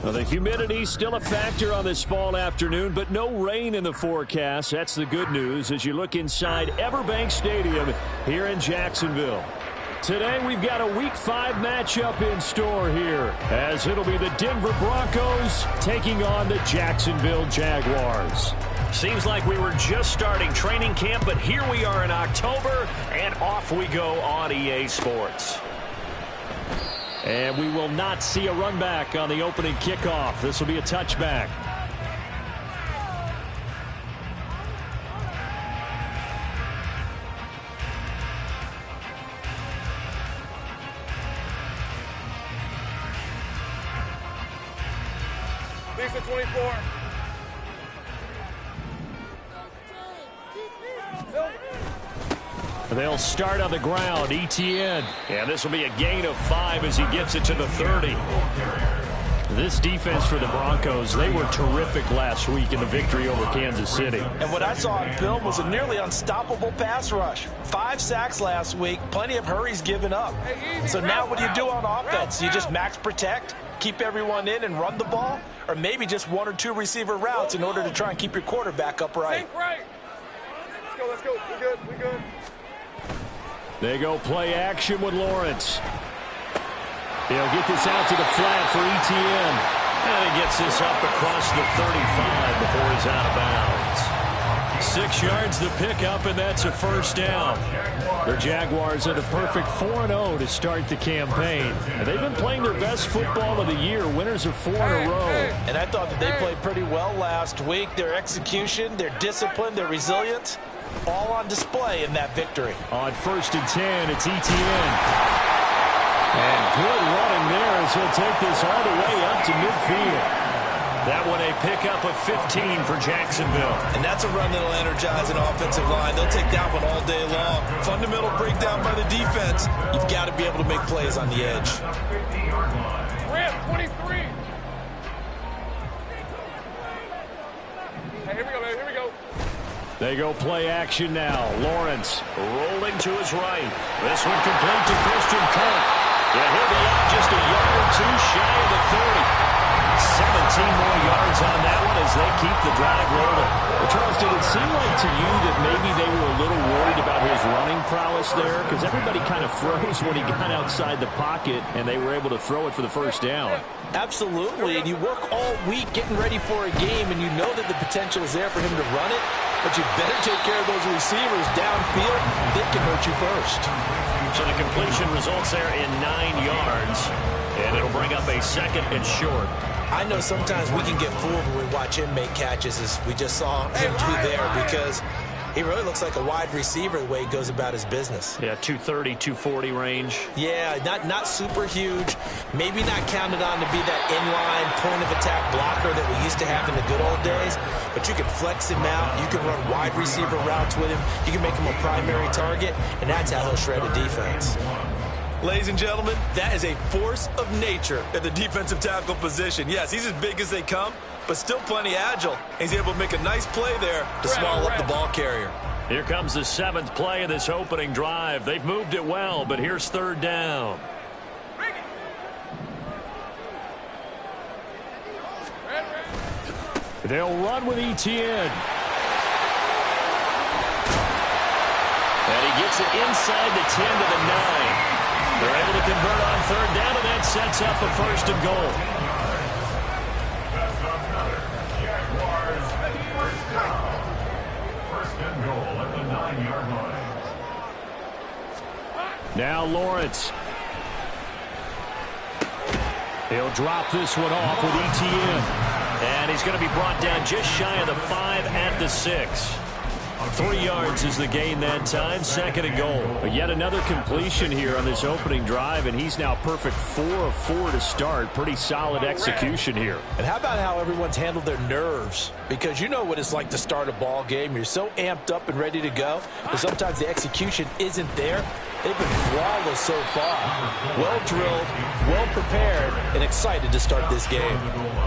Well, the humidity's still a factor on this fall afternoon, but no rain in the forecast. That's the good news as you look inside Everbank Stadium here in Jacksonville. Today we've got a Week 5 matchup in store here, as it'll be the Denver Broncos taking on the Jacksonville Jaguars. Seems like we were just starting training camp, but here we are in October, and off we go on EA Sports. And we will not see a run back on the opening kickoff. This will be a touchback. Lisa 24. They'll start on the ground. ETN. And this will be a gain of 5 as he gets it to the 30. This defense for the Broncos, they were terrific last week in the victory over Kansas City. And what I saw on film was a nearly unstoppable pass rush. 5 sacks last week, plenty of hurries given up. So now what do you do on offense? You just max protect, keep everyone in and run the ball? Or maybe just 1 or 2 receiver routes in order to try and keep your quarterback upright? Let's go. We're good. They go play action with Lawrence. He'll get this out to the flat for ETN. And he gets this up across the 35 before he's out of bounds. 6 yards the pickup, and that's a first down. The Jaguars are the perfect 4-0 to start the campaign. And they've been playing their best football of the year. Winners of 4 in a row. And I thought that they played pretty well last week. Their execution, their discipline, their resilience, all on display in that victory. On 1st and 10, it's ETN. And good running there as he'll take this all the way up to midfield. That one a pickup of 15 for Jacksonville. And that's a run that'll energize an offensive line. They'll take that one all day long. Fundamental breakdown by the defense. You've got to be able to make plays on the edge. Ramp 23. Hey, here we go. They go play action now. Lawrence rolling to his right. This one complete to Christian Kirk. Yeah, he'll be out just a yard or 2 shy of the 30. 17 more yards on that one as they keep the drive rolling. Well, Charles, did it seem like to you that maybe they were a little worried about his running prowess there? Because everybody kind of froze when he got outside the pocket, and they were able to throw it for the first down. Absolutely, and you work all week getting ready for a game, and you know that the potential is there for him to run it, but you better take care of those receivers downfield. They can hurt you first. So the completion results there in 9 yards, and it'll bring up a 2nd and short. I know sometimes we can get fooled when we watch him make catches, as we just saw him do there, because he really looks like a wide receiver the way he goes about his business. Yeah, 230, 240 range. Yeah, not super huge. Maybe not counted on to be that inline point-of-attack blocker that we used to have in the good old days, but you can flex him out. You can run wide receiver routes with him. You can make him a primary target, and that's how he'll shred a defense. Ladies and gentlemen, that is a force of nature at the defensive tackle position. Yes, he's as big as they come, but still plenty agile. He's able to make a nice play there to swallow up the ball carrier. Here comes the 7th play of this opening drive. They've moved it well, but here's 3rd down. They'll run with ETN. And he gets it inside the 10 to the 9. They're able to convert on 3rd down, and that sets up a 1st and goal. First and goal at the 9-yard line. Now Lawrence. He'll drop this one off with ETN. And he's going to be brought down just shy of the 5 at the 6. 3 yards is the gain that time, 2nd and goal. But yet another completion here on this opening drive, and he's now perfect 4 of 4 to start. Pretty solid execution here. And how about how everyone's handled their nerves? Because you know what it's like to start a ball game. You're so amped up and ready to go, but sometimes the execution isn't there. They've been flawless so far. Well drilled, well prepared, and excited to start this game.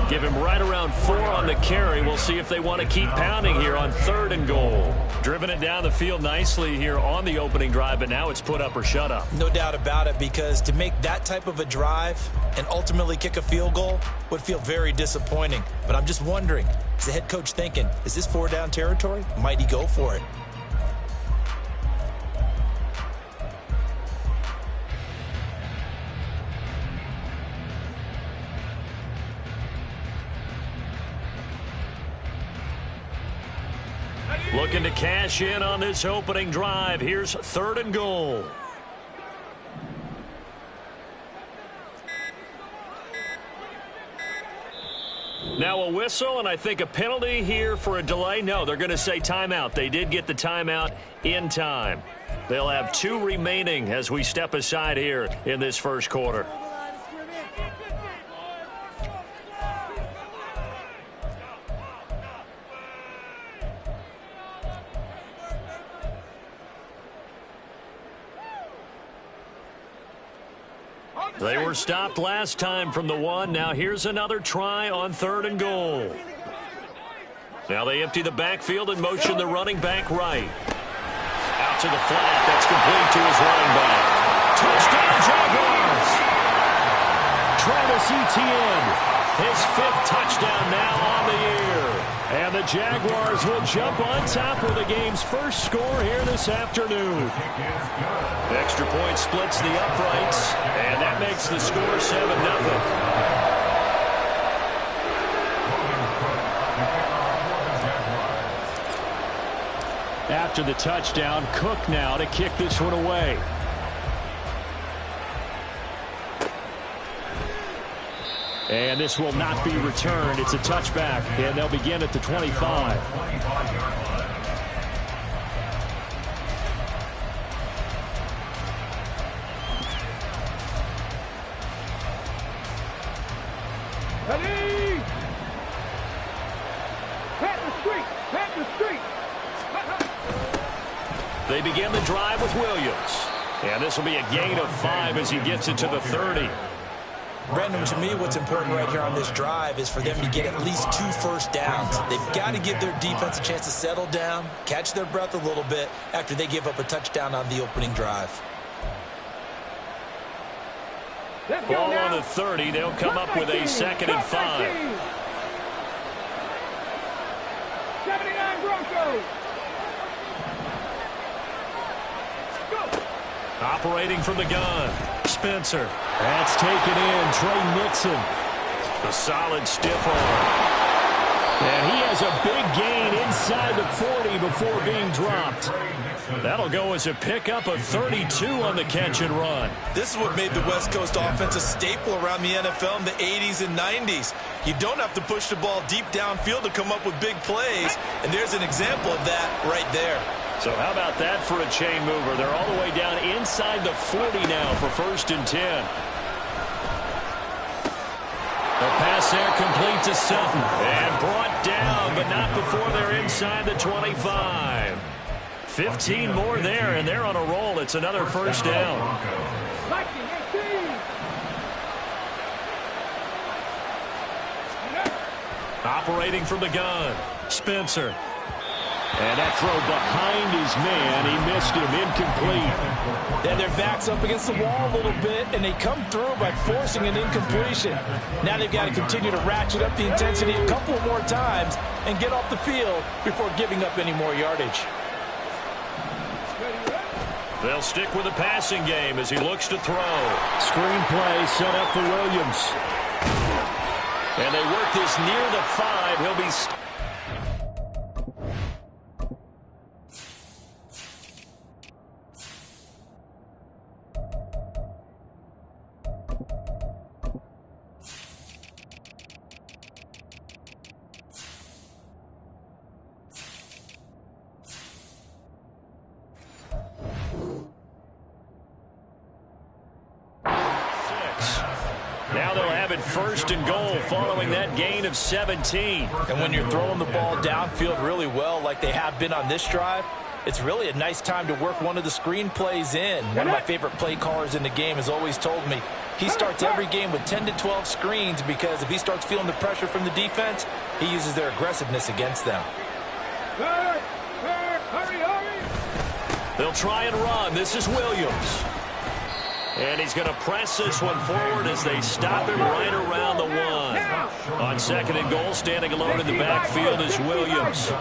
Give him right around 4 on the carry. We'll see if they want to keep pounding here on 3rd and goal. Driven it down the field nicely here on the opening drive, but now it's put up or shut up. No doubt about it, because to make that type of a drive and ultimately kick a field goal would feel very disappointing. But I'm just wondering, is the head coach thinking, is this 4-down territory? Might he go for it? Looking to cash in on this opening drive. Here's 3rd and goal. Now a whistle, and I think a penalty here for a delay. No, they're going to say timeout. They did get the timeout in time. They'll have 2 remaining as we step aside here in this first quarter. They were stopped last time from the 1. Now here's another try on 3rd and goal. Now they empty the backfield and motion the running back right. Out to the flat. That's complete to his running back. Touchdown, Jaguars! Travis Etienne, his 5th touchdown now on the year. And the Jaguars will jump on top with the game's first score here this afternoon. Extra point splits the uprights, and that makes the score 7-0. After the touchdown, Cook now to kick this one away. And this will not be returned. It's a touchback, and they'll begin at the 25. Ready! Pat the street! Pat the street! They begin the drive with Williams. And this will be a gain of 5 as he gets it to the 30. Brandon, to me, what's important right here on this drive is for them to get at least 2 first downs. They've got to give their defense a chance to settle down, catch their breath a little bit after they give up a touchdown on the opening drive. Ball on the 30. They'll come up with a 2nd and 5. 79 Broncos! Operating from the gun, Spencer. That's taken in, Trey Nixon. A solid stiff arm. And he has a big gain inside the 40 before being dropped. That'll go as a pickup of 32 on the catch and run. This is what made the West Coast offense a staple around the NFL in the 80s and 90s. You don't have to push the ball deep downfield to come up with big plays, and there's an example of that right there. So how about that for a chain mover? They're all the way down inside the 40 now for 1st and 10. The pass there complete to Sutton. And brought down, but not before they're inside the 25. 15 more there, and they're on a roll. It's another 1st down. Operating from the gun, Spencer. And that throw behind his man. He missed him, incomplete. Then their back's up against the wall a little bit, and they come through by forcing an incompletion. Now they've got to continue to ratchet up the intensity a couple more times and get off the field before giving up any more yardage. They'll stick with the passing game as he looks to throw. Screen play set up for Williams. And they work this near the 5. He'll be... Now they'll have it 1st and goal following that gain of 17. And when you're throwing the ball downfield really well like they have been on this drive, it's really a nice time to work one of the screen plays in. One of my favorite play callers in the game has always told me he starts every game with 10 to 12 screens because if he starts feeling the pressure from the defense, he uses their aggressiveness against them. Hurry, hurry. They'll try and run. This is Williams. And he's going to press this one forward as they stop him right around the 1. On 2nd and goal, standing alone in the backfield is Williams.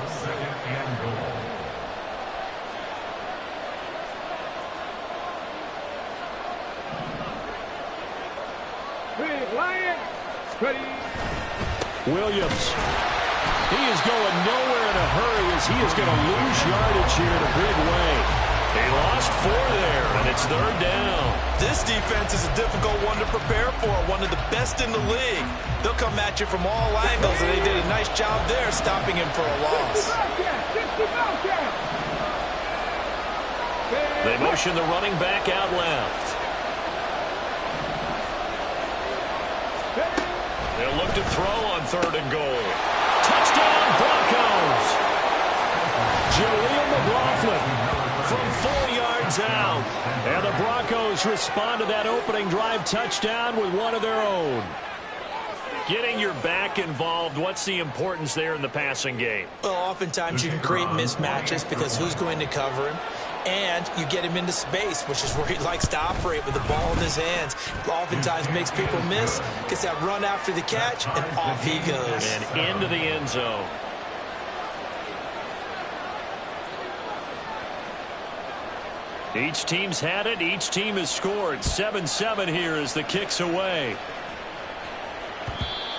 Big Lion. Ready. Williams. He is going nowhere in a hurry as he is going to lose yardage here in a big way. They lost 4 there, and it's 3rd down. This defense is a difficult one to prepare for, one of the best in the league. They'll come at you from all angles, and they did a nice job there stopping him for a loss. They motion the running back out left. They'll look to throw on 3rd and goal. Touchdown, Broncos! Jaleel McLaughlin from 4 yards out. And the Broncos respond to that opening drive touchdown with one of their own. Getting your back involved, what's the importance there in the passing game? Well, oftentimes you can create mismatches because who's going to cover him? And you get him into space, which is where he likes to operate with the ball in his hands. Oftentimes makes people miss, gets that run after the catch, and off he goes. And into the end zone. Each team's had it. Each team has scored. 7-7 here as the kick's away.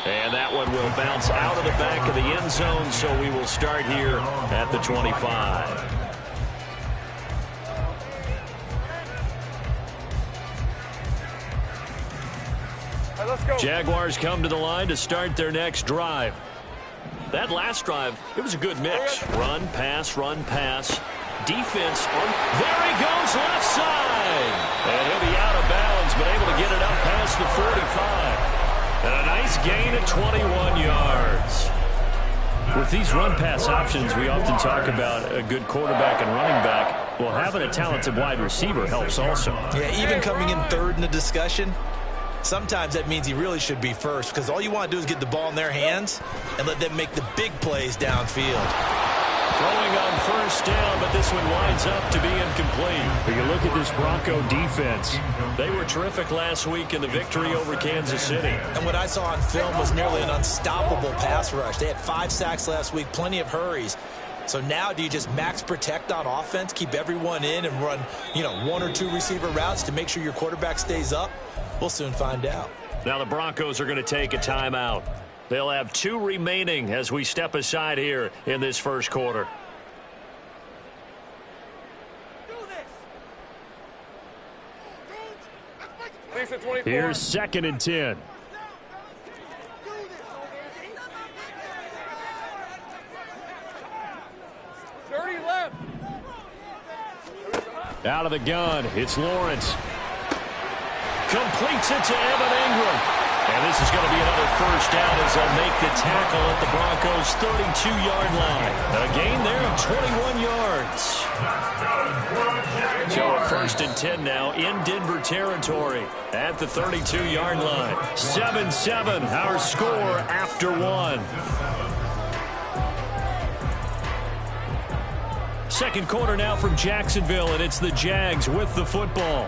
And that one will bounce out of the back of the end zone, so we will start here at the 25. Let's go. Jaguars come to the line to start their next drive. That last drive, it was a good mix. Run, pass, defense. There he goes, left side. And he'll be out of bounds, but able to get it up past the 45. And a nice gain at 21 yards. With these run-pass options, we often talk about a good quarterback and running back. Well, having a talented wide receiver helps also. Yeah, even coming in 3rd in the discussion, sometimes that means he really should be first because all you want to do is get the ball in their hands and let them make the big plays downfield. Throwing on 1st down, but this one winds up to be incomplete. But you look at this Bronco defense. They were terrific last week in the victory over Kansas City. And what I saw on film was nearly an unstoppable pass rush. They had 5 sacks last week, plenty of hurries. So now do you just max protect on offense, keep everyone in and run, 1 or 2 receiver routes to make sure your quarterback stays up? We'll soon find out. Now the Broncos are going to take a timeout. They'll have 2 remaining as we step aside here in this first quarter. Here's 2nd and 10. Out of the gun, it's Lawrence. Completes it to Evan Ingram. And this is going to be another 1st down as they'll make the tackle at the Broncos' 32-yard line. A gain there of 21 yards. So a 1st and 10 now in Denver territory at the 32-yard line. 7-7, our score after 1. Second quarter now from Jacksonville, and it's the Jags with the football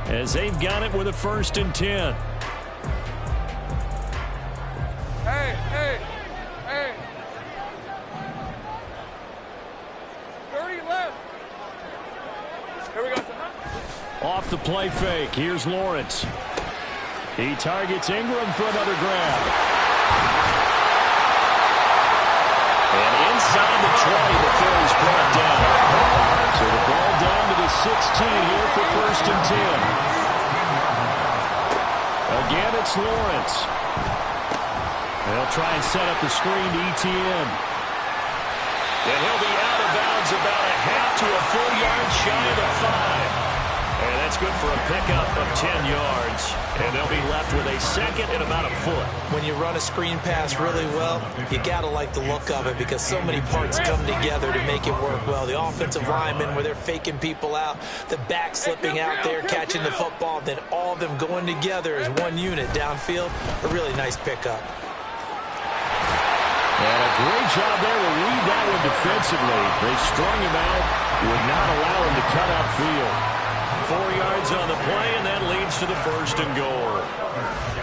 as they've got it with a 1st and 10. Hey. 30 left. Here we go. Off the play fake, here's Lawrence. He targets Ingram for another grab. And inside the 20, the Phillies brought down. So the ball down to the 16 here for 1st and 10. Again, it's Lawrence. They'll try and set up the screen to ETN. And he'll be out of bounds about a half to a full yard shy of the 5. And that's good for a pickup of 10 yards. And they'll be left with a 2nd and about a foot. When you run a screen pass really well, you got to like the look of it because so many parts come together to make it work well. The offensive linemen where they're faking people out, the back slipping out there, catching the football, then all of them going together as one unit downfield. A really nice pickup. And a great job there to read that one defensively. They strung him out, would not allow him to cut upfield. 4 yards on the play, and that leads to the 1st and goal.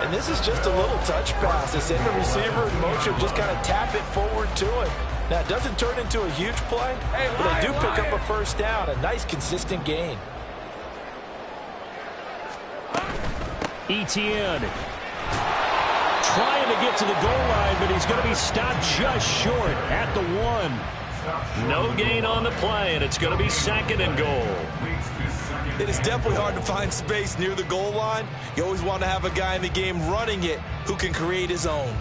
And this is just a little touch pass. They send the receiver in motion, just kind of tap it forward to him. Now, it doesn't turn into a huge play, but they do pick up a 1st down, a nice, consistent gain. Etienne trying to get to the goal line, but he's going to be stopped just short at the 1. No gain on the play, and it's going to be 2nd and goal. It is definitely hard to find space near the goal line. You always want to have a guy in the game running it who can create his own.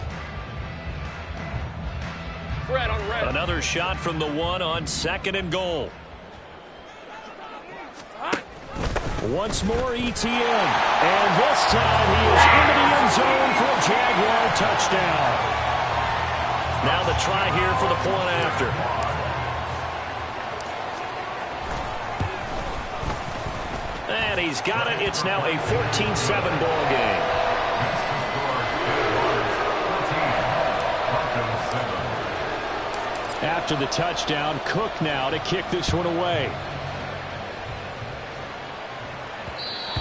Another shot from the 1 on 2nd and goal. Once more, Etienne. And this time he is into the end zone for a Jaguar touchdown. Now the try here for the point after. And he's got it. It's now a 14-7 ball game. After the touchdown, Cook now to kick this one away.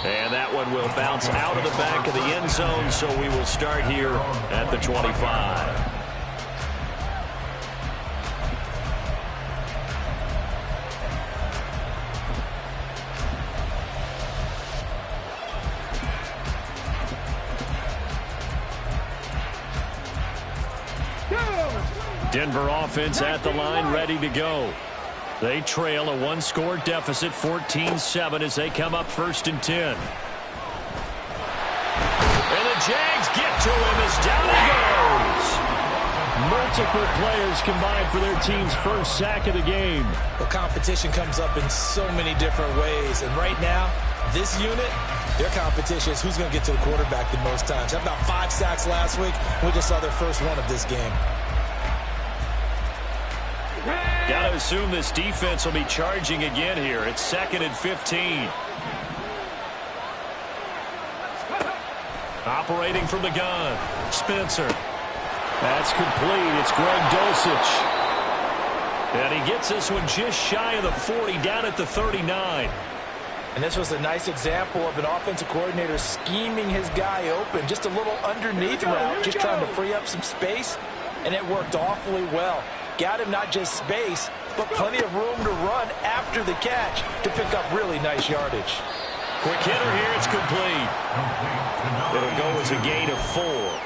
And that one will bounce out of the back of the end zone, so we will start here at the 25. Denver offense at the line, ready to go. They trail a 1-score deficit, 14-7, as they come up 1st and 10. And the Jags get to him as down he goes. Multiple players combined for their team's 1st sack of the game. Well, competition comes up in so many different ways. And right now, this unit, their competition is who's going to get to the quarterback the most times. Had about 5 sacks last week. We just saw their first one of this game. Got to assume this defense will be charging again here. It's 2nd and 15. Operating from the gun. Spencer. That's complete. It's Greg Dulcich. And he gets this one just shy of the 40, down at the 39. And this was a nice example of an offensive coordinator scheming his guy open. Just a little underneath route, just trying to free up some space. And it worked awfully well. Got him not just space, but plenty of room to run after the catch to pick up really nice yardage. Quick hitter here, it's complete. It'll go as a gain of 4,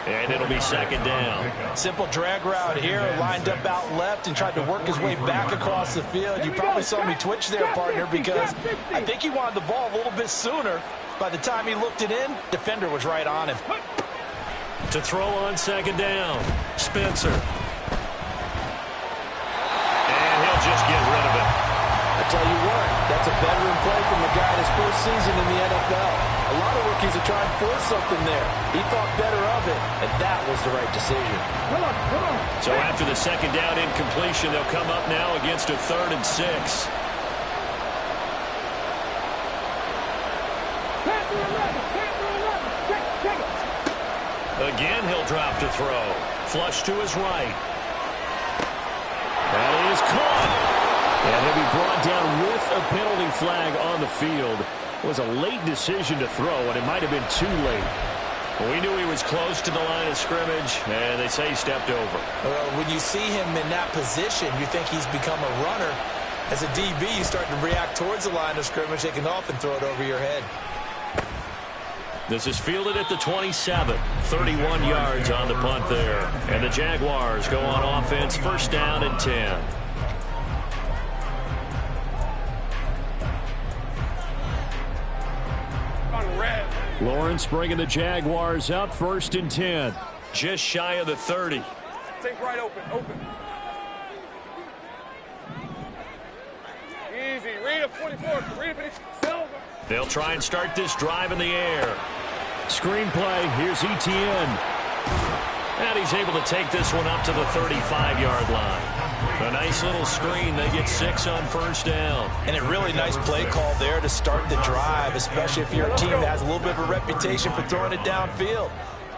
and it'll be 2nd down. Simple drag route here, lined up out left and tried to work his way back across the field. You probably saw me twitch there, partner, because I think he wanted the ball a little bit sooner. By the time he looked it in, defender was right on him. To throw on 2nd down, Spencer. Just get rid of it. I tell you what, that's a veteran play from the guy in his 1st season in the NFL. A lot of rookies are trying to force something there. He thought better of it, and that was the right decision. So after the 2nd down incompletion, they'll come up now against a 3rd and 6. Again, he'll drop to throw. Flush to his right. That is caught. And he'll be brought down with a penalty flag on the field. It was a late decision to throw, and it might have been too late. We knew he was close to the line of scrimmage, and they say he stepped over. Well, when you see him in that position, you think he's become a runner. As a DB, you start to react towards the line of scrimmage. They can often throw it over your head. This is fielded at the 27. 31 yards on the punt there. And the Jaguars go on offense, 1st down and 10. Lawrence bringing the Jaguars up, 1st and 10. Just shy of the 30. Take right open. Easy. Read a 24. Read a 57. They'll try and start this drive in the air. Screenplay, here's Etienne. And he's able to take this one up to the 35-yard line. A nice little screen. They get 6 on 1st down. And a really nice play call there to start the drive, especially if you're a team that has a little bit of a reputation for throwing it downfield.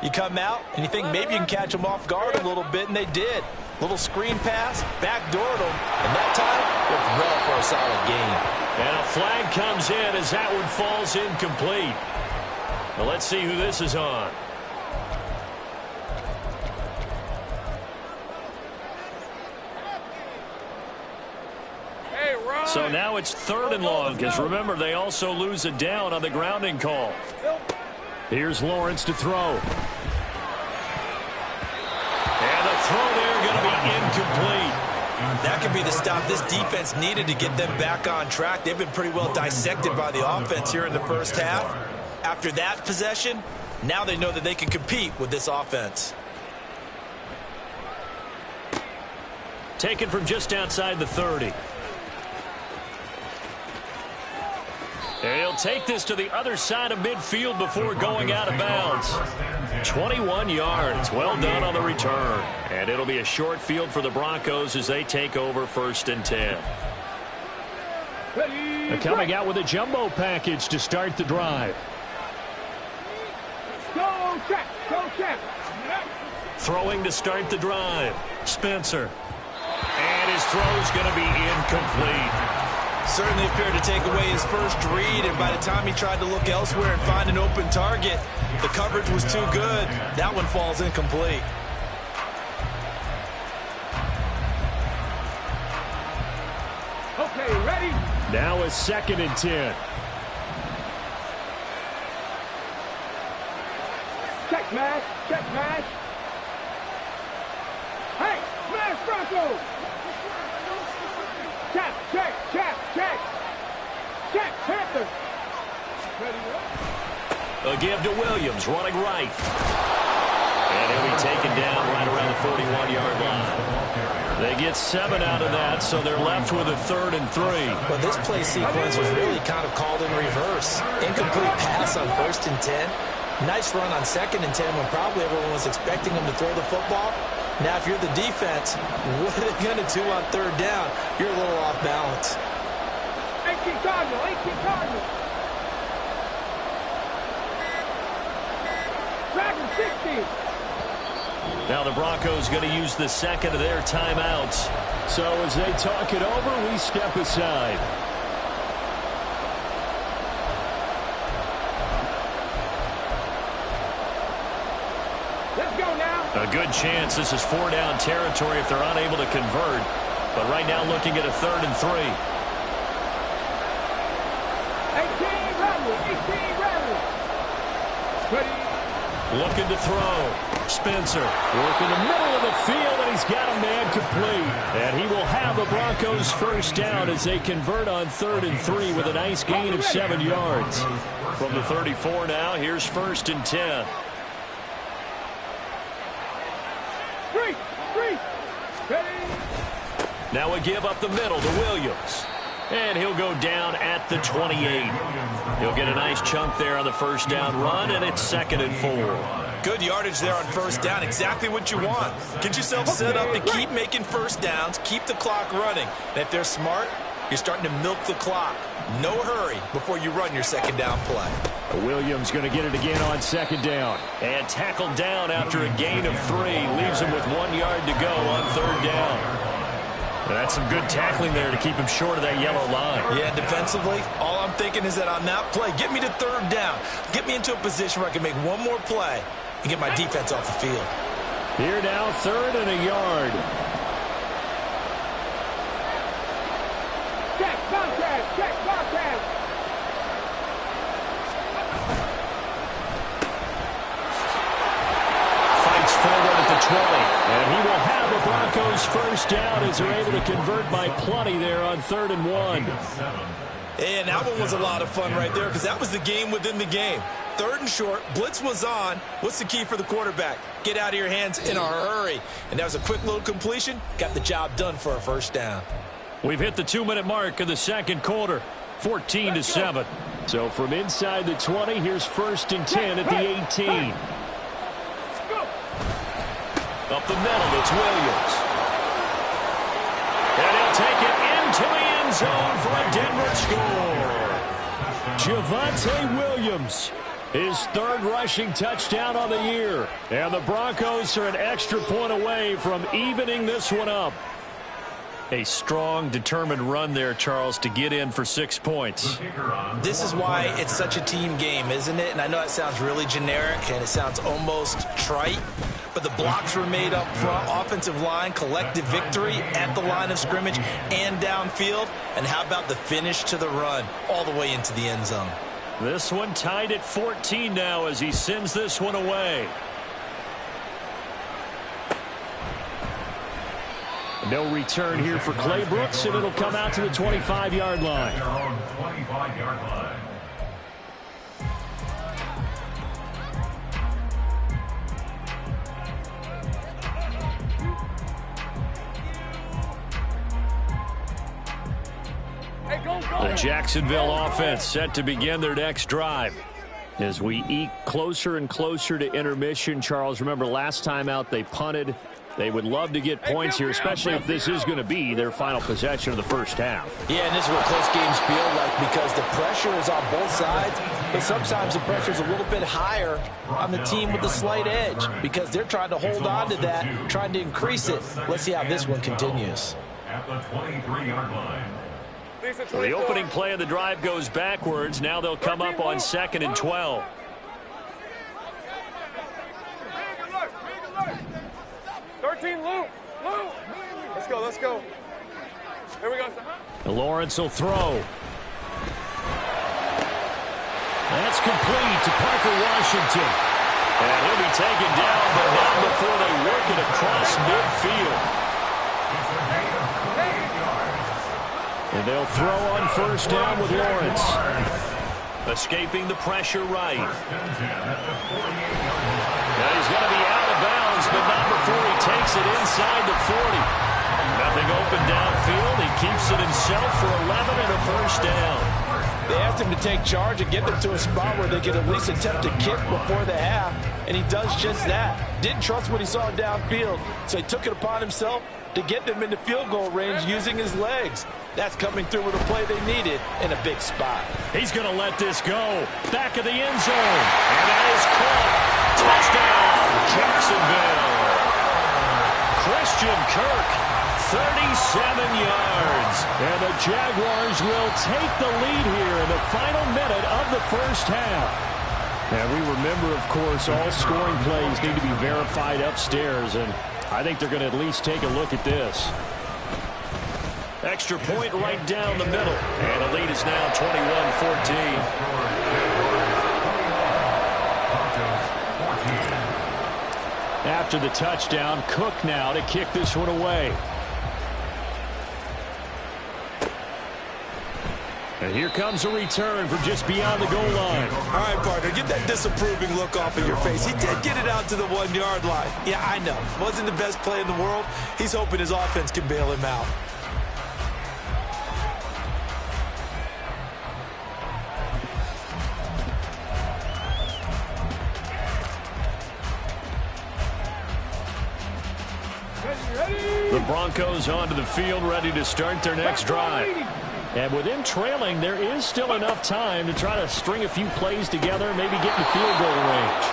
You come out and you think maybe you can catch them off guard a little bit, and they did. Little screen pass, backdoored him, and that time looked well for a solid gain. And a flag comes in as that one falls incomplete. Well, let's see who this is on. So now it's 3rd and long, because remember, they also lose a down on the grounding call. Here's Lawrence to throw. And the throw there going to be incomplete. That could be the stop this defense needed to get them back on track. They've been pretty well dissected by the offense here in the first half. After that possession, now they know that they can compete with this offense. Taken from just outside the 30. And he'll take this to the other side of midfield before going out of bounds. 21 yards. Well done on the return. And it'll be a short field for the Broncos as they take over 1st and 10. They're coming out with a jumbo package to start the drive. Go check, go check. Throwing to start the drive. Spencer. And his throw's going to be incomplete. Certainly appeared to take away his first read, and by the time he tried to look elsewhere and find an open target, the coverage was too good. That one falls incomplete. Okay, ready? Now a 2nd and 10. Check match, check match. Hey, smash Bronco! Check, check, check, check. Check, Panthers. A give to Williams, running right. And he'll be taken down right around the 41-yard line. They get 7 out of that, so they're left with a 3rd and 3. But this play sequence was really kind of called in reverse. Incomplete pass on 1st and 10. Nice run on 2nd and 10 when probably everyone was expecting him to throw the football. Now, if you're the defense, what are they going to do on 3rd down? You're a little off balance. 18 Cardinal, 18 Cardinal. Dragon 60. Now the Broncos going to use the 2nd of their timeouts. So as they talk it over, we step aside. Let's go now. A good chance this is 4-down territory if they're unable to convert. But right now looking at a 3rd and 3. 18 Bradley. Ready. Looking to throw. Spencer working the middle of the field, and he's got a man complete. And he will have a Broncos 1st down as they convert on 3rd and 3 with a nice gain of 7 yards. From the 34 now, here's 1st and 10. Now a give up the middle to Williams. And he'll go down at the 28. He'll get a nice chunk there on the 1st down run, and it's 2nd and 4. Good yardage there on 1st down. Exactly what you want. Get yourself set up to keep making 1st downs, keep the clock running. And if they're smart, you're starting to milk the clock. No hurry before you run your 2nd down play. Williams going to get it again on 2nd down. And tackled down after a gain of 3. Leaves him with 1 yard to go on 3rd down. That's some good tackling there to keep him short of that yellow line. Yeah, defensively, all I'm thinking is that on that play, get me to 3rd down. Get me into a position where I can make one more play and get my defense off the field. Here now, 3rd and a yard. Check, Bobcat, check, Bobcat. Fights forward at the 20. And he will have a Broncos 1st down as they're able to convert by plenty there on 3rd and 1. And that one was a lot of fun right there because that was the game within the game. 3rd and short, blitz was on. What's the key for the quarterback? Get out of your hands in a hurry. And that was a quick little completion. Got the job done for a 1st down. We've hit the 2-minute mark of the 2nd quarter, 14-7. So from inside the 20, here's 1st and 10 at the 18. Up the middle, it's Williams. And he'll take it into the end zone for a Denver score. Javonte Williams His third rushing touchdown on the year. And the Broncos are an extra point away from evening this one up. A strong, determined run there, Charles, to get in for 6 points. This is why it's such a team game, isn't it? And I know it sounds really generic and it sounds almost trite, but the blocks were made up front, offensive line, collective victory at the line of scrimmage and downfield. And how about the finish to the run all the way into the end zone? This one tied at 14 now as he sends this one away. No return here for Clay Brooks, and it'll come out to the 25-yard line. Their own 25-yard line. The Jacksonville offense set to begin their next drive. As we eke closer and closer to intermission, Charles, remember last time out they punted. They would love to get points here, especially if this is going to be their final possession of the first half. Yeah, and this is what close games feel like because the pressure is on both sides, but sometimes the pressure is a little bit higher on the team with the slight edge because they're trying to hold on to that, trying to increase it. Let's see how this one continues. At the 23-yard line. Well, the opening play of the drive goes backwards. Now they'll come up on 2nd and 12. 13, Luke. Let's go, let's go. Here we go. Lawrence will throw. That's complete to Parker Washington. And he'll be taken down, but not before they work it across midfield. And they'll throw on first down with Lawrence. Escaping the pressure right. Now he's going to be out of bounds, but not before he takes it inside the 40. Nothing open downfield. He keeps it himself for 11 and a first down. They asked him to take charge and get them to a spot where they could at least attempt to kick before the half, and he does just that. Didn't trust what he saw downfield, so he took it upon himself to get them into field goal range using his legs. That's coming through with a play they needed in a big spot. He's going to let this go. Back of the end zone. And that is caught. Touchdown, Jacksonville. Christian Kirk, 37 yards. And the Jaguars will take the lead here in the final minute of the first half. And we remember, of course, all scoring plays need to be verified upstairs. And I think they're going to at least take a look at this. Extra point right down the middle. And the lead is now 21-14. After the touchdown, Cook now to kick this one away. And here comes a return from just beyond the goal line. All right, partner, get that disapproving look off of your face. He did get it out to the 1-yard line. Yeah, I know. Wasn't the best play in the world. He's hoping his offense can bail him out. The Broncos onto the field, ready to start their next drive. And with them trailing, there is still enough time to try to string a few plays together, maybe get in the field goal range.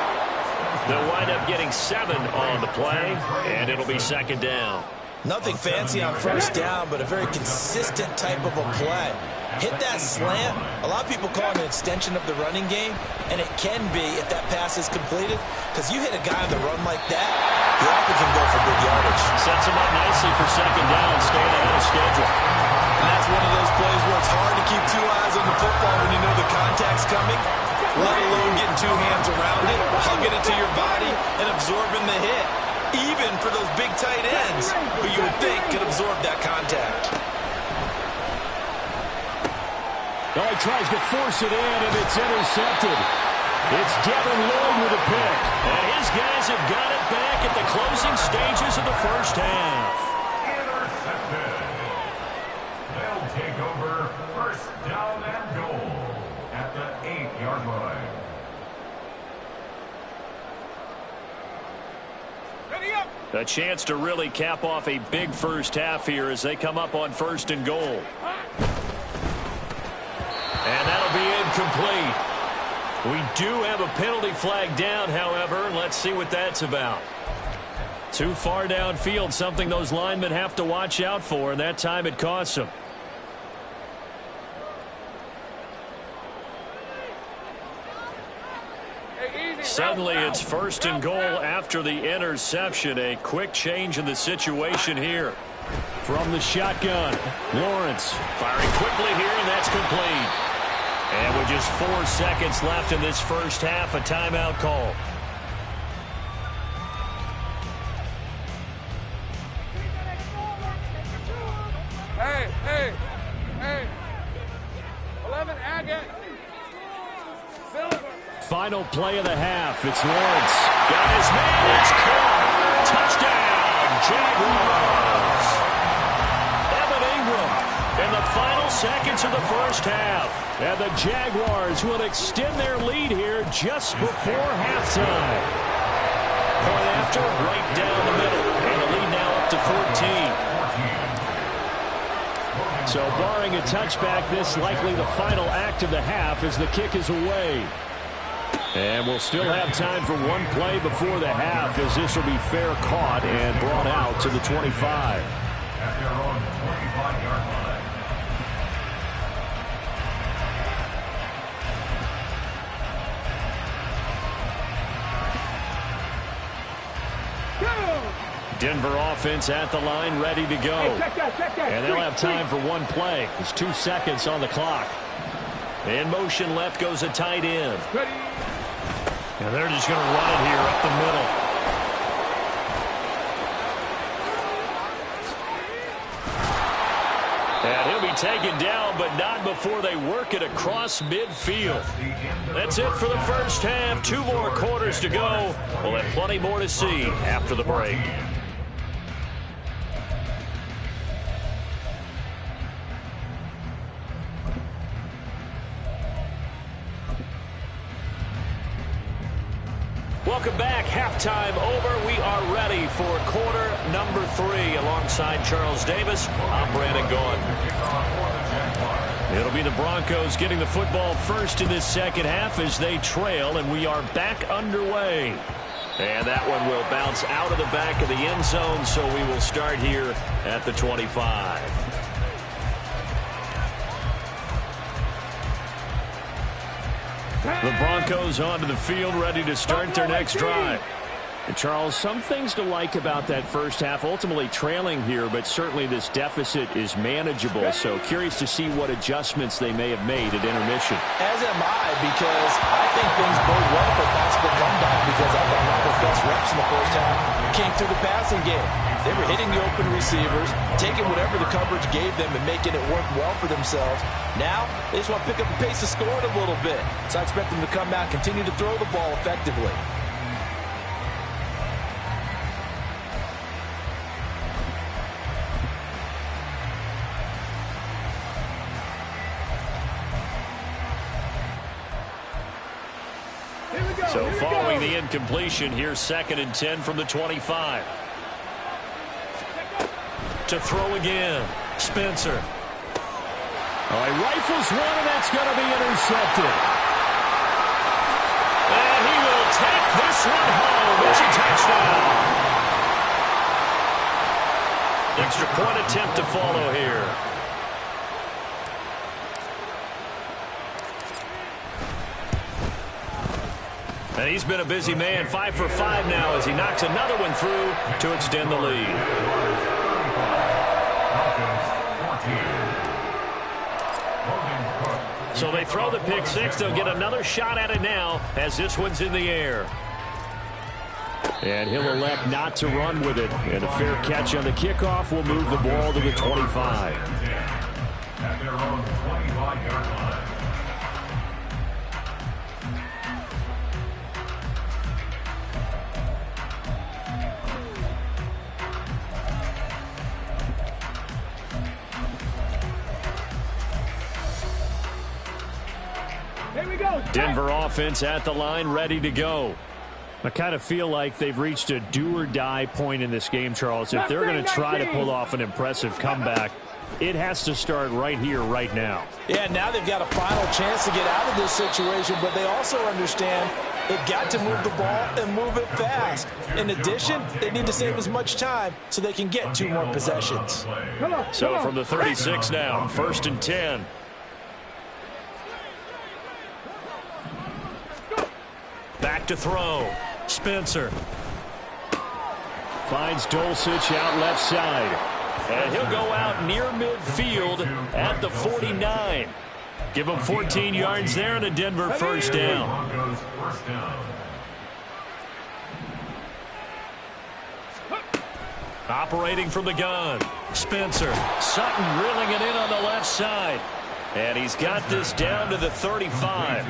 They'll wind up getting 7 on the play, and it'll be 2nd down. Nothing fancy on first down, but a very consistent type of a play. Hit that slant. A lot of people call it an extension of the running game, and it can be if that pass is completed, because you hit a guy on the run like that, he often can go for big yardage. Sets him up nicely for 2nd down, staying ahead of schedule. And that's one of those plays where it's hard to keep 2 eyes on the football when you know the contact's coming, let alone getting 2 hands around it, hugging it to your body, and absorbing the hit. Even for those big tight ends who you would think could absorb that contact. Oh, he tries to force it in, and it's intercepted. It's Devin Lloyd with a pick. And his guys have got it back at the closing stages of the first half. Intercepted. They'll take over first down and goal at the 8-yard line. A chance to really cap off a big first half here as they come up on 1st and goal. And that'll be incomplete. We do have a penalty flag down, however. Let's see what that's about. Too far downfield, something those linemen have to watch out for, and that time it costs them. Suddenly it's 1st and goal after the interception. A quick change in the situation here. From the shotgun, Lawrence firing quickly here, and that's complete. And with just 4 seconds left in this first half, a timeout call. Hey. 11 Agate. Final play of the half. It's Lawrence. Got his man. It's caught. Touchdown, Jaguars. Evan Ingram in the final seconds of the first half. And the Jaguars will extend their lead here just before halftime. Point after, right down the middle. And the lead now up to 14. So barring a touchback, this likely the final act of the half as the kick is away. And we'll still have time for one play before the half as this will be fair caught and brought out to the 25. At their own 25-yard line. Denver offense at the line, ready to go. And they'll have time for one play. There's 2 seconds on the clock. In motion left goes a tight end. And they're just going to run it here up the middle. And he'll be taken down, but not before they work it across midfield. That's it for the first half. 2 more quarters to go. We'll have plenty more to see after the break. Welcome back. Halftime over. We are ready for quarter number 3. Alongside Charles Davis, I'm Brandon Gaughan. It'll be the Broncos getting the football first in this second half as they trail, and we are back underway. And that one will bounce out of the back of the end zone, so we will start here at the 25. The Broncos onto the field, ready to start their next drive. And Charles, some things to like about that first half. Ultimately trailing here, but certainly this deficit is manageable. So curious to see what adjustments they may have made at intermission. As am I, because I think things bode well for possible comeback, because I thought one of the best reps in the first half came through the passing game. They were hitting the open receivers, taking whatever the coverage gave them and making it work well for themselves. Now, they just want to pick up the pace of scoring a little bit. So I expect them to come out, continue to throw the ball effectively. So following the incompletion, here's 2nd and 10 from the 25. To throw again, Spencer. Oh, he rifles one, and that's going to be intercepted. And he will take this one home. It's a touchdown. Extra point attempt to follow here. And he's been a busy man, 5 for 5 now as he knocks another one through to extend the lead. So they throw the pick six. They'll get another shot at it now as this one's in the air. And he'll elect not to run with it. And a fair catch on the kickoff will move the ball to the 25. At their own 25-yard line. Denver offense at the line, ready to go. I kind of feel like they've reached a do-or-die point in this game, Charles. If they're going to try to pull off an impressive comeback, It has to start right here, right now. Yeah, now they've got a final chance to get out of this situation, but they also understand they've got to move the ball and move it fast. In addition, they need to save as much time so they can get 2 more possessions. So from the 36 now, 1st and 10. Back to throw. Spencer. Finds Dulcich out left side. And he'll go out near midfield at the 49. Give him 14 yards there and a Denver first down. Operating from the gun. Spencer. Sutton reeling it in on the left side. And he's got this down to the 35.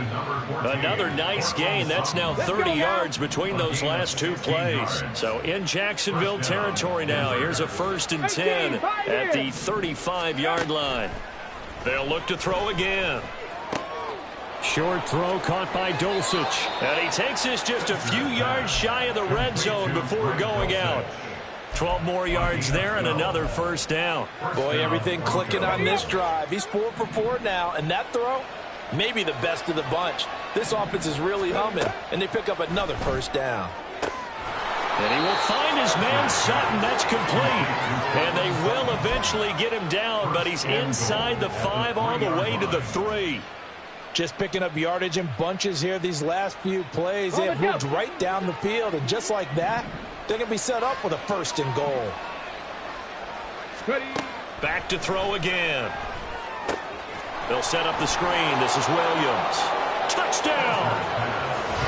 Another nice gain. That's now 30 yards between those last 2 plays. So in Jacksonville territory now. Here's a 1st and 10 at the 35-yard line. They'll look to throw again. Short throw caught by Dulcich. And he takes this just a few yards shy of the red zone before going out. 12 more yards there and another first down. Boy, everything clicking on this drive. He's 4 for 4 now, and that throw, maybe the best of the bunch. This offense is really humming, and they pick up another first down. And he will find his man Sutton. That's complete. And they will eventually get him down, but he's inside the 5 all the way to the 3. Just picking up yardage in bunches here these last few plays. They have moved right down the field, and just like that, they're going to be set up with a 1st and goal. Back to throw again. They'll set up the screen. This is Williams. Touchdown!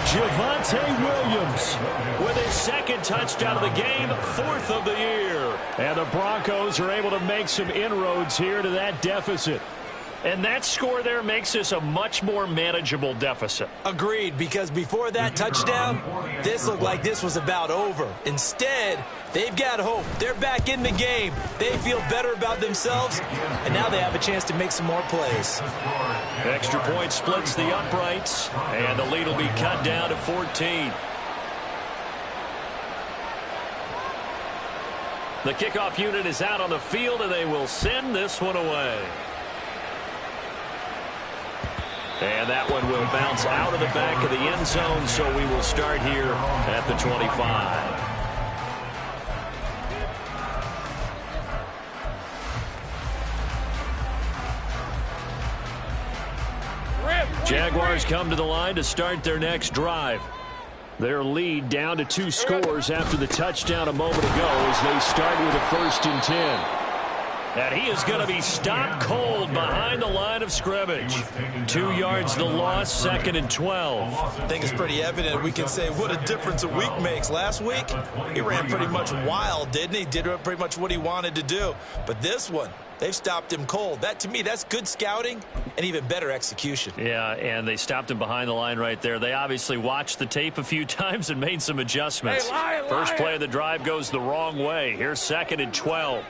Javonte Williams with his 2nd touchdown of the game, 4th of the year. And the Broncos are able to make some inroads here to that deficit. And that score there makes this a much more manageable deficit. Agreed, because before that touchdown, this looked like this was about over. Instead, they've got hope. They're back in the game. They feel better about themselves, and now they have a chance to make some more plays. Extra point splits the uprights, and the lead will be cut down to 14. The kickoff unit is out on the field, and they will send this one away. And that one will bounce out of the back of the end zone, so we will start here at the 25. Jaguars come to the line to start their next drive. Their lead down to 2 scores after the touchdown a moment ago as they start with a 1st and 10. And he is going to be stopped cold behind the line of scrimmage. 2 yards the loss, 2nd and 12. I think it's pretty evident. We can say what a difference a week makes. Last week, he ran pretty much wild, didn't he? Did pretty much what he wanted to do. But this one, they've stopped him cold. That, to me, that's good scouting and even better execution. Yeah, and they stopped him behind the line right there. They obviously watched the tape a few times and made some adjustments. First play of the drive goes the wrong way. Here's 2nd and 12.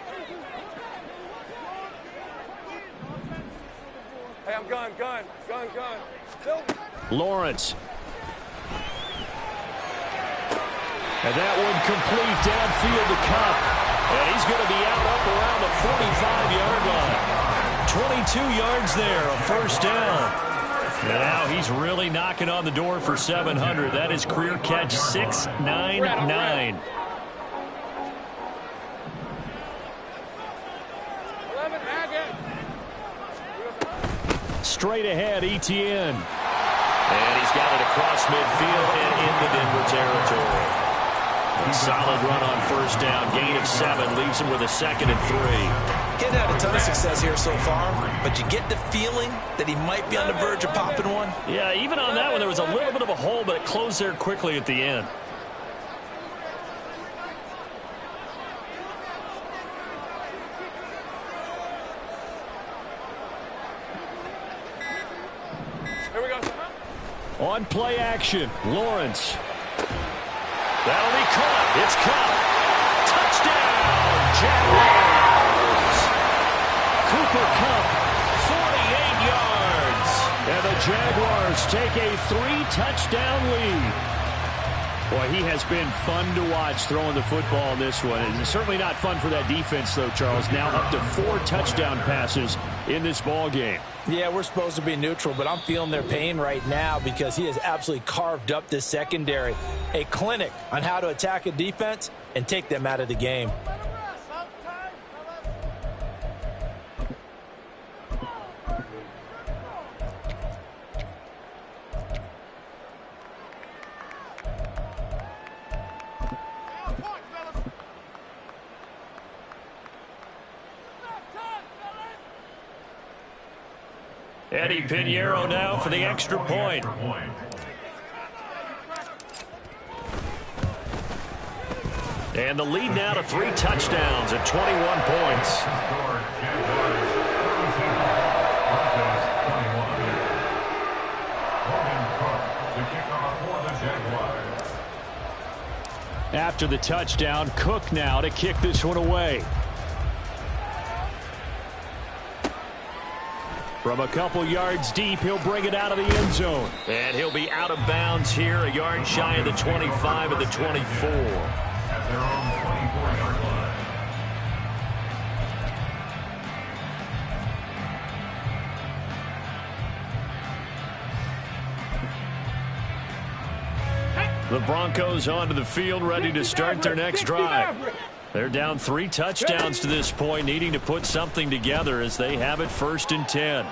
Hey, I'm gun. Lawrence. And that one complete downfield to Cup. And he's going to be out up around the 45-yard line. 22 yards there, a first down. And now he's really knocking on the door for 700. That is career catch 699. Straight ahead, Etienne. And he's got it across midfield and into Denver territory. A solid run on first down. Gain of 7 leaves him with a 2nd and 3. Getting had a ton of success here so far, but you get the feeling that he might be on the verge of popping one. Yeah, even on that one, there was a little bit of a hole, but it closed there quickly at the end. On play action, Lawrence. That'll be caught. It's caught. Touchdown, Jaguars. Cooper Kupp, 48 yards. And the Jaguars take a 3-touchdown lead. Boy, he has been fun to watch throwing the football in this one. It's certainly not fun for that defense, though, Charles. Now up to 4 touchdown passes in this ball game. Yeah, we're supposed to be neutral, but I'm feeling their pain right now because he has absolutely carved up this secondary. A clinic on how to attack a defense and take them out of the game. Eddie Pinheiro now for the extra point. And the lead now to 3 touchdowns at 21 points. After the touchdown, Cook now to kick this one away. From a couple yards deep, he'll bring it out of the end zone. And he'll be out of bounds here, a yard shy of the 25 of the 24. At their own 24-yard line. The Broncos onto the field, ready to start their next drive. They're down 3 touchdowns to this point, needing to put something together as they have it 1st and 10.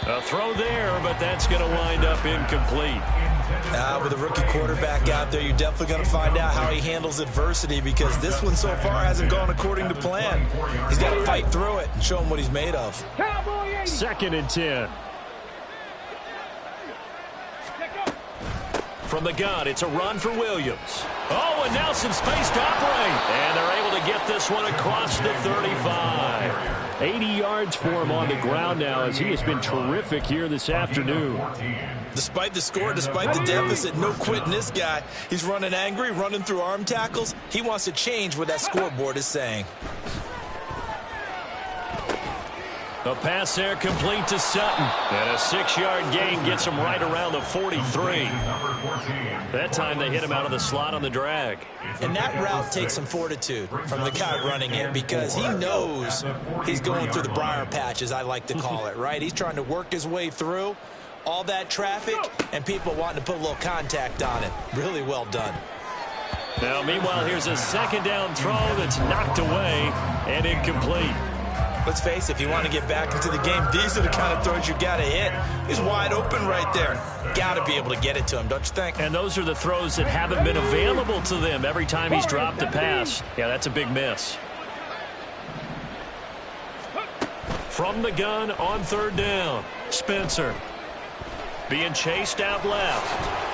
A throw there, but that's going to wind up incomplete. With a rookie quarterback out there, you're definitely going to find out how he handles adversity because this one so far hasn't gone according to plan. He's got to fight through it and show him what he's made of. 2nd and 10. From the gun, it's a run for Williams. Oh, and now some space to operate. And they're able to get this one across the 35. 80 yards for him on the ground now as he has been terrific here this afternoon. Despite the score, despite the deficit, no quitting this guy. He's running angry, running through arm tackles. He wants to change what that scoreboard is saying. The pass there complete to Sutton. And a 6-yard gain gets him right around the 43. That time they hit him out of the slot on the drag. And that route takes some fortitude from the guy running it because he knows he's going through the briar patch, as I like to call it, right? He's trying to work his way through all that traffic and people wanting to put a little contact on it. Really well done. Now, meanwhile, here's a 2nd down throw that's knocked away and incomplete. Let's face it, if you want to get back into the game, these are the kind of throws you got to hit. He's wide open right there. Got to be able to get it to him, don't you think? And those are the throws that haven't been available to them every time he's dropped a pass. Yeah, that's a big miss. From the gun on 3rd down, Spencer. Being chased out left.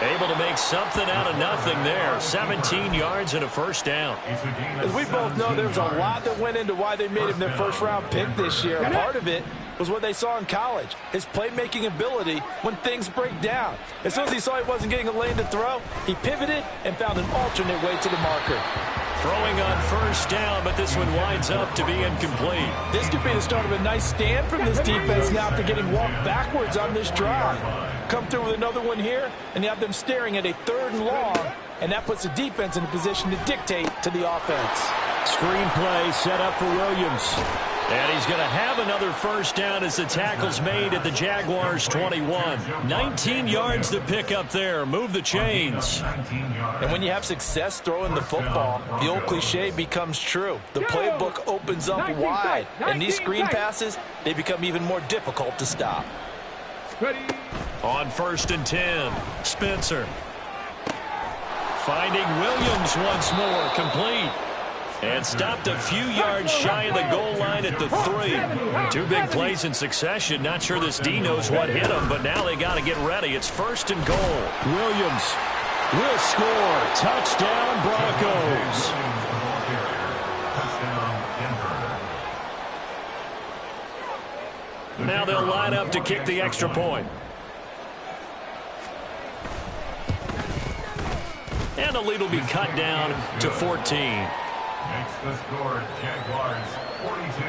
Able to make something out of nothing there. 17 yards and a 1st down. As we both know, there's a lot that went into why they made him their 1st-round pick this year. Part of it was what they saw in college, his playmaking ability when things break down. As soon as he saw he wasn't getting a lane to throw, he pivoted and found an alternate way to the marker. Throwing on 1st down, but this one winds up to be incomplete. This could be the start of a nice stand from this defense now after getting walked backwards on this drive. Come through with another one here, and you have them staring at a 3rd and long, and that puts the defense in a position to dictate to the offense. Screenplay set up for Williams. And he's going to have another 1st down as the tackle's made at the Jaguars' 21. 19 yards to pick up there. Move the chains. And when you have success throwing the football, the old cliche becomes true. The playbook opens up wide, and these screen passes, they become even more difficult to stop. On 1st and 10, Spencer. Finding Williams once more, complete. And stopped a few yards shy of the goal line at the 3. 2 big plays in succession. Not sure this D knows what hit him, but now they got to get ready. It's 1st and goal. Williams will score. Touchdown, Broncos. Now they'll line up to kick the extra point. And the lead will be cut down to 14. Makes the score Jaguars 42,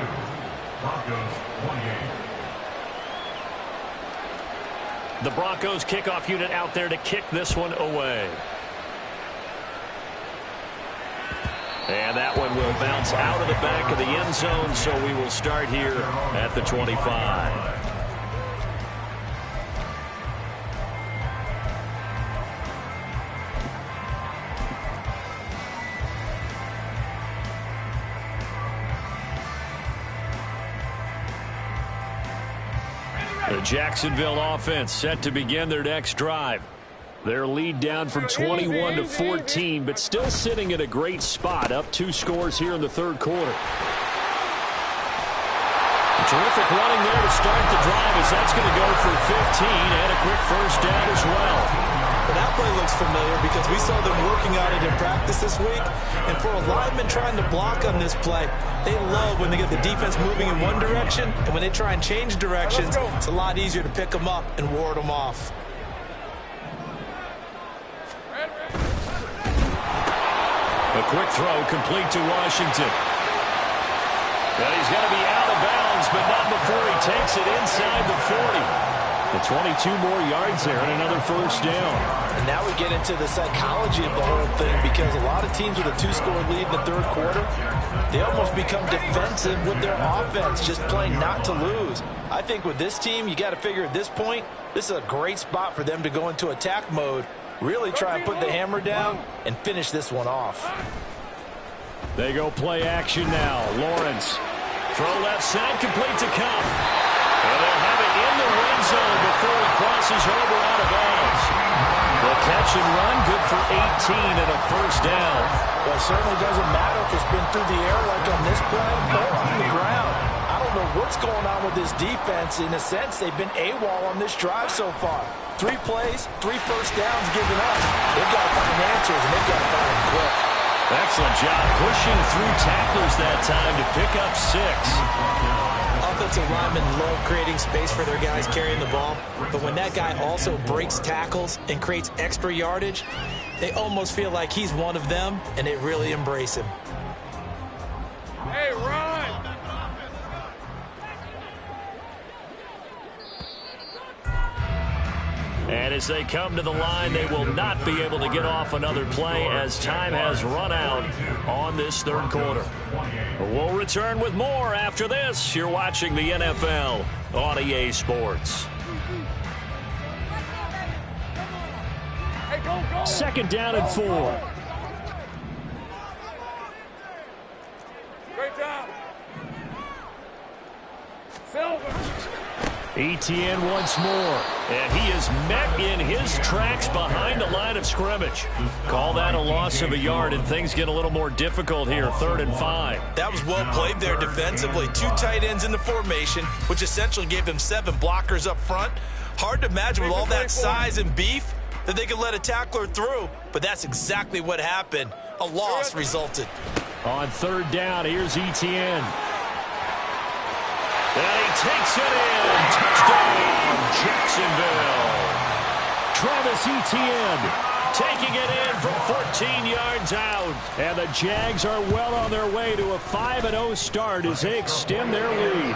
Broncos 28. The Broncos kickoff unit out there to kick this one away. And that one will bounce out of the back of the end zone, so we will start here at the 25. The Jacksonville offense set to begin their next drive. Their lead down from 21 to 14, but still sitting at a great spot, up 2 scores here in the third quarter. Terrific running there to start the drive, as that's going to go for 15 and a quick first down as well. Well, that play looks familiar because we saw them working on it in practice this week. And for a lineman trying to block on this play, they love when they get the defense moving in one direction, and when they try and change directions, it's a lot easier to pick them up and ward them off. A quick throw complete to Washington. But he's going to be out of bounds, but not before he takes it inside the 40. The 22 more yards there and another first down. And now we get into the psychology of the whole thing, because a lot of teams with a 2-score lead in the third quarter, they almost become defensive with their offense, just playing not to lose. I think with this team, you got to figure at this point, this is a great spot for them to go into attack mode, really try and put the hammer down and finish this one off. They go play action now. Lawrence, throw left side, complete to Cup. And they'll have it in the red zone before he crosses over out of bounds. The catch and run, good for 18 and a first down. Well, it certainly doesn't matter if it's been through the air like on this play or on the ground. I don't know what's going on with this defense. In a sense, they've been AWOL on this drive so far. 3 plays, 3 first downs given up. They've got to find answers, and they've got to find them quick. Excellent job pushing through tacklers that time to pick up 6. Offensive linemen love creating space for their guys carrying the ball, but when that guy also breaks tackles and creates extra yardage, they almost feel like he's one of them, and they really embrace him. Hey, run! And as they come to the line, they will not be able to get off another play as time has run out on this third quarter. We'll return with more after this. You're watching the NFL on EA Sports. Hey, go! Second down and 4. Great job! Silver! Etienne once more, and he is met in his tracks behind the line of scrimmage. Call that a loss of a yard, and things get a little more difficult here, 3rd and 5. That was well played there defensively. 2 tight ends in the formation, which essentially gave them 7 blockers up front. Hard to imagine with all that size and beef that they could let a tackler through, but that's exactly what happened. A loss resulted. On 3rd down, here's Etienne. And he takes it in. Touchdown, Jacksonville. Travis Etienne taking it in from 14 yards out. And the Jags are well on their way to a 5-0 start as they extend their lead.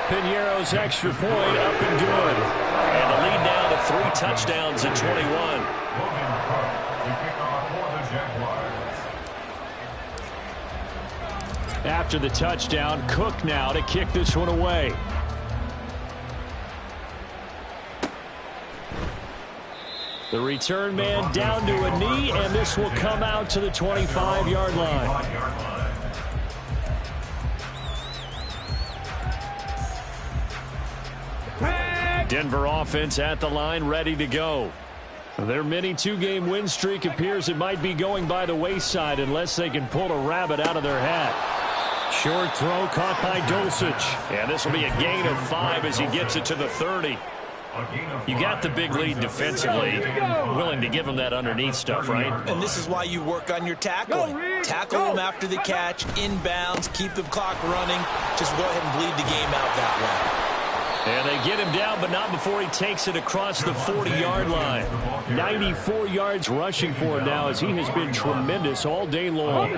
Piñeiro's extra point up and good. And the lead now to 3 touchdowns at 21. After the touchdown, Cook now to kick this one away. The return man down to a knee, and this will come out to the 25-yard line. Denver offense at the line, ready to go. Their mini 2-game win streak appears it might be going by the wayside unless they can pull a rabbit out of their hat. Short throw caught by Dulcich. And this will be a gain of 5 as he gets it to the 30. You got the big lead defensively. Willing to give him that underneath stuff, right? And this is why you work on your tackling. Tackle them after the catch, inbounds, keep the clock running. Just go ahead and bleed the game out that way. And they get him down, but not before he takes it across the 40-yard line. 94 yards rushing for him now as he has been tremendous all day long.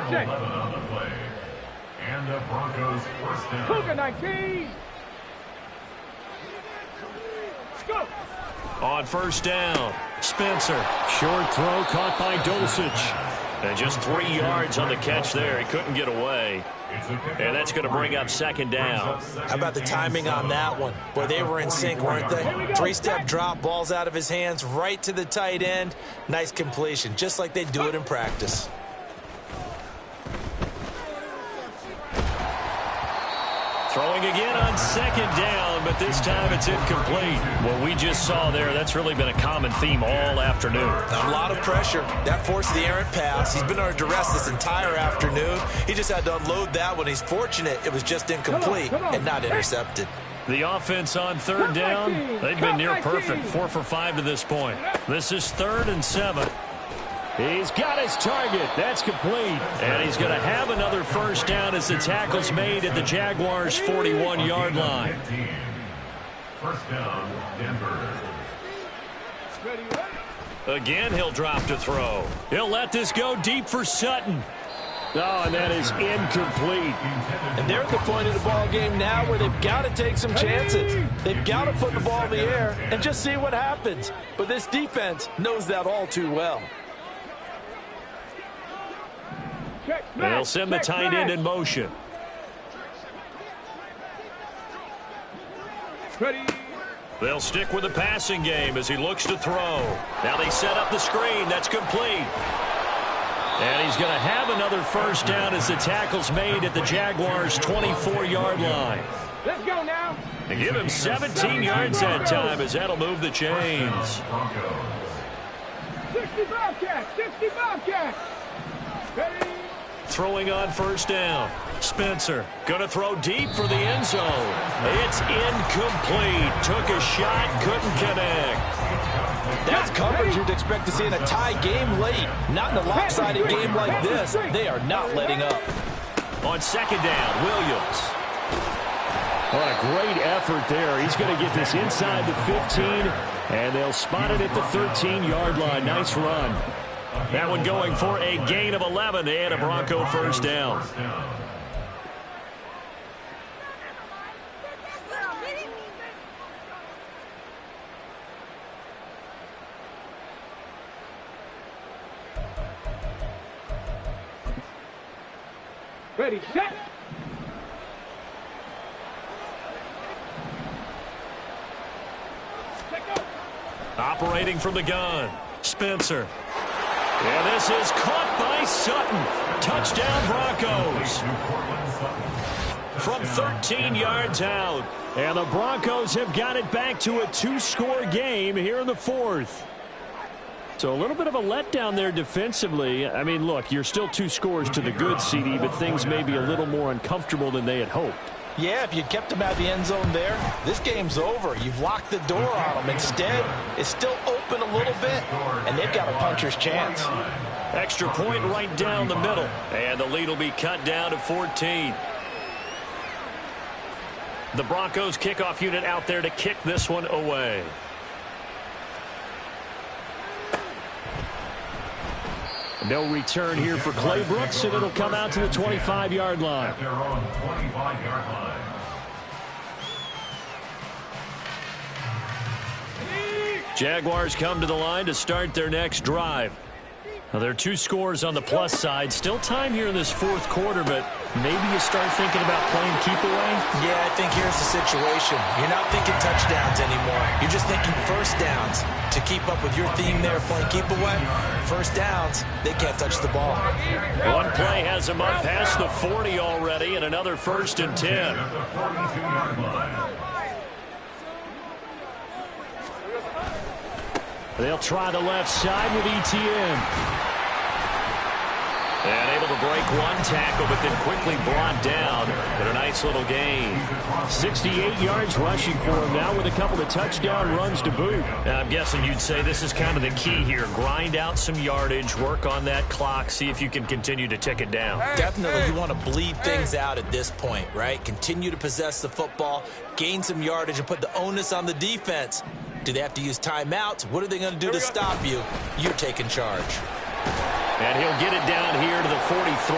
And the Broncos first down. Cougar 19. Let's go. On first down, Spencer. Short throw caught by Dulcich. And just 3 yards on the catch there. He couldn't get away. And that's going to bring up second down. How about the timing on that one? Boy, they were in sync, weren't they? 3-step drop, balls out of his hands, right to the tight end. Nice completion, just like they do it in practice. Throwing again on second down, but this time it's incomplete. What we just saw there, that's really been a common theme all afternoon. A lot of pressure. That forced the errant pass. He's been under duress this entire afternoon. He just had to unload that one. He's fortunate it was just incomplete and not intercepted. The offense on third down, they've been near perfect. 4 for 5 to this point. This is 3rd and 7. He's got his target. That's complete. And he's going to have another first down as the tackle's made at the Jaguars' 41-yard line. First down, Denver. Again, he'll drop to throw. He'll let this go deep for Sutton. Oh, and that is incomplete. And they're at the point of the ball game now where they've got to take some chances. They've got to put the ball in the air and just see what happens. But this defense knows that all too well. They'll send the tight end in motion. They'll stick with the passing game as he looks to throw. Now they set up the screen. That's complete. And he's going to have another first down as the tackle's made at the Jaguars' 24-yard line. Let's go now. They give him 17 yards that time as that'll move the chains. 60 Bobcats, 60 Bobcats. Ready? Throwing on first down. Spencer going to throw deep for the end zone. It's incomplete. Took a shot, couldn't connect. That's coverage you'd expect to see in a tie game late. Not in a lopsided game like this. They are not letting up. On second down, Williams. What a great effort there. He's going to get this inside the 15, and they'll spot it at the 13-yard line. Nice run. That one going for a gain of 11 and a Bronco first down. Ready, set. Operating from the gun, Spencer. Yeah, this is caught by Sutton. Touchdown, Broncos. From 13 yards out. And the Broncos have got it back to a 2-score game here in the 4th. So a little bit of a letdown there defensively. I mean, look, you're still 2 scores to the good, CD, but things may be a little more uncomfortable than they had hoped. Yeah, if you kept them at the end zone there, this game's over. You've locked the door on them. Instead, it's still open a little bit, and they've got a puncher's chance. Extra point right down the middle, and the lead will be cut down to 14. The Broncos kickoff unit out there to kick this one away. No return here for Clay Brooks, and it'll come out to the 25-yard line. At their own 25-yard line. Jaguars come to the line to start their next drive. Now, there are 2 scores on the plus side. Still time here in this 4th quarter, but maybe you start thinking about playing keep away? Yeah, I think here's the situation. You're not thinking touchdowns anymore. You're just thinking first downs. To keep up with your theme there, playing keep away, first downs, they can't touch the ball. One play has them up past the 40 already, and another 1st and 10. They'll try the left side with ETN. And able to break one tackle, but then quickly brought down in a nice little gain. 68 yards rushing for him now with a couple of touchdown runs to boot. And I'm guessing you'd say this is kind of the key here. Grind out some yardage, work on that clock, see if you can continue to tick it down. Definitely you want to bleed things out at this point, right? Continue to possess the football, gain some yardage, and put the onus on the defense. Do they have to use timeouts? What are they going to do to stop you? You're taking charge. And he'll get it down here to the 43.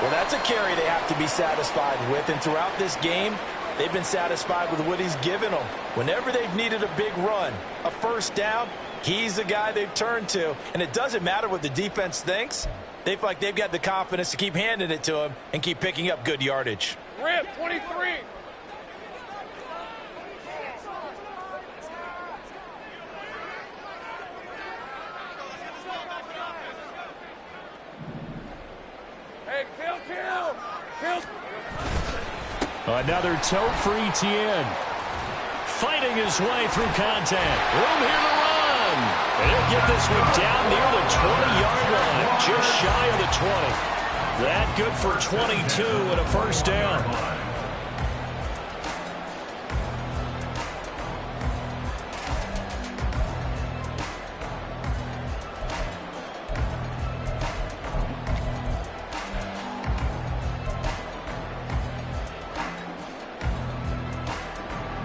Well, that's a carry they have to be satisfied with. And throughout this game, They've been satisfied with what he's given them. Whenever they've needed a big run, a first down, he's the guy they've turned to. And it doesn't matter what the defense thinks. They feel like they've got the confidence to keep handing it to him and keep picking up good yardage. Rip, 23. Hey, kill. Another tote for Etienne. Fighting his way through contact. Room here to run. And he'll get this one down near the 20-yard line, just shy of the 20. That good for 22 and a first down.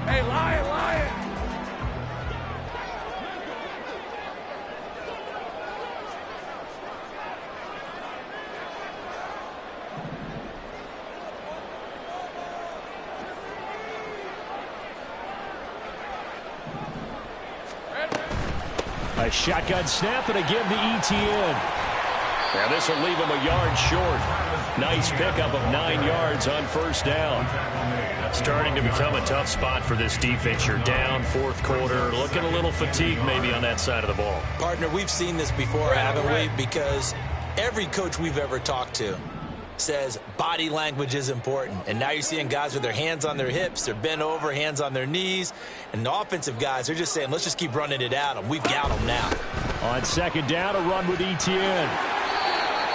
Hey, Lion. A shotgun snap and a give to Etienne. Now this will leave him a yard short. Nice pickup of 9 yards on first down. Starting to become a tough spot for this defense. You're down fourth quarter, looking a little fatigued maybe on that side of the ball. Partner, we've seen this before, haven't we? Because every coach we've ever talked to says body language is important. And now you're seeing guys with their hands on their hips, they're bent over, hands on their knees. And the offensive guys are just saying, let's just keep running it at them. We've got them now. On second down, a run with Etienne.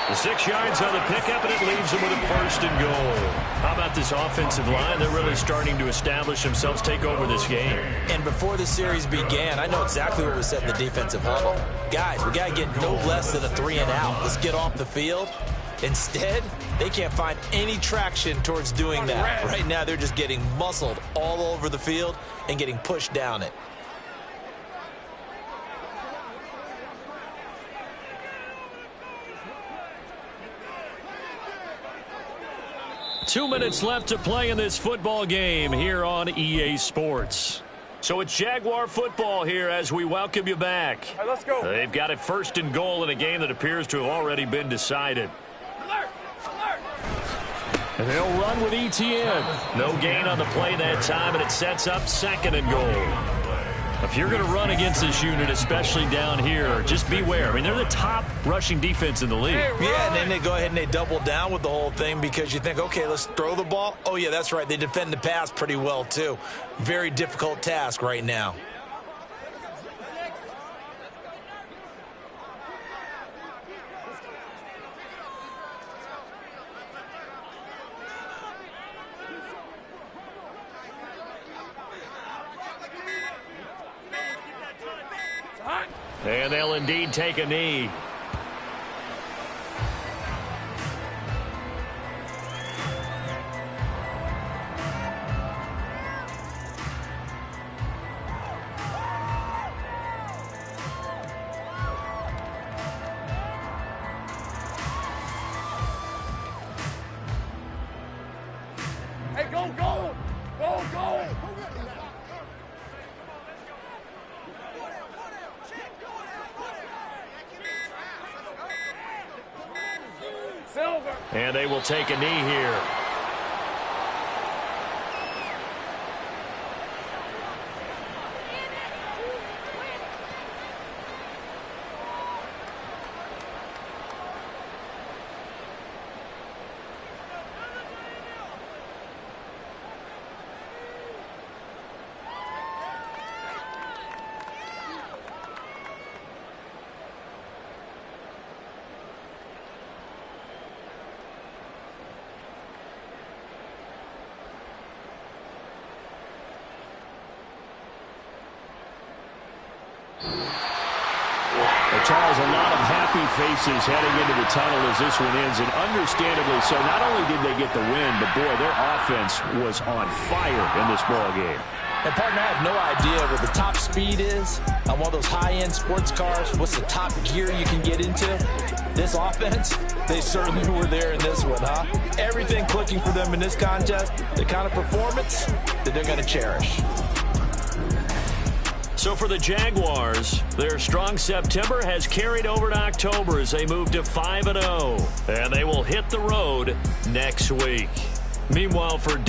The 6 yards on the pickup, and it leaves them with a first and goal. How about this offensive line? They're really starting to establish themselves, take over this game. And before the series began, I know exactly what was said in the defensive huddle. Guys, we got to get no less than a 3 and out. Let's get off the field. Instead, they can't find any traction towards doing that. Right now, they're just getting muscled all over the field and getting pushed down it. Two minutes left to play in this football game here on EA Sports. So it's Jaguar football here as we welcome you back. All right, let's go. They've got it first and goal in a game that appears to have already been decided. Alert. And they'll run with Etienne. No gain on the play that time, and it sets up second and goal. If you're going to run against this unit, especially down here, just beware. I mean, they're the top rushing defense in the league. Yeah, and then they go ahead and they double down with the whole thing because you think, okay, let's throw the ball. Oh, yeah, that's right. They defend the pass pretty well, too. Very difficult task right now. And they'll indeed take a knee. Hey, go. Silver. And they will take a knee here. Charles, a lot of happy faces heading into the tunnel as this one ends, and understandably so. Not only did they get the win, but, boy, their offense was on fire in this ball game. And, partner, I have no idea what the top speed is on one of those high-end sports cars. What's the top gear you can get into? This offense, they certainly were there in this one, huh? Everything clicking for them in this contest, the kind of performance that they're going to cherish. So for the Jaguars, their strong September has carried over to October as they move to 5-0. And they will hit the road next week. Meanwhile, for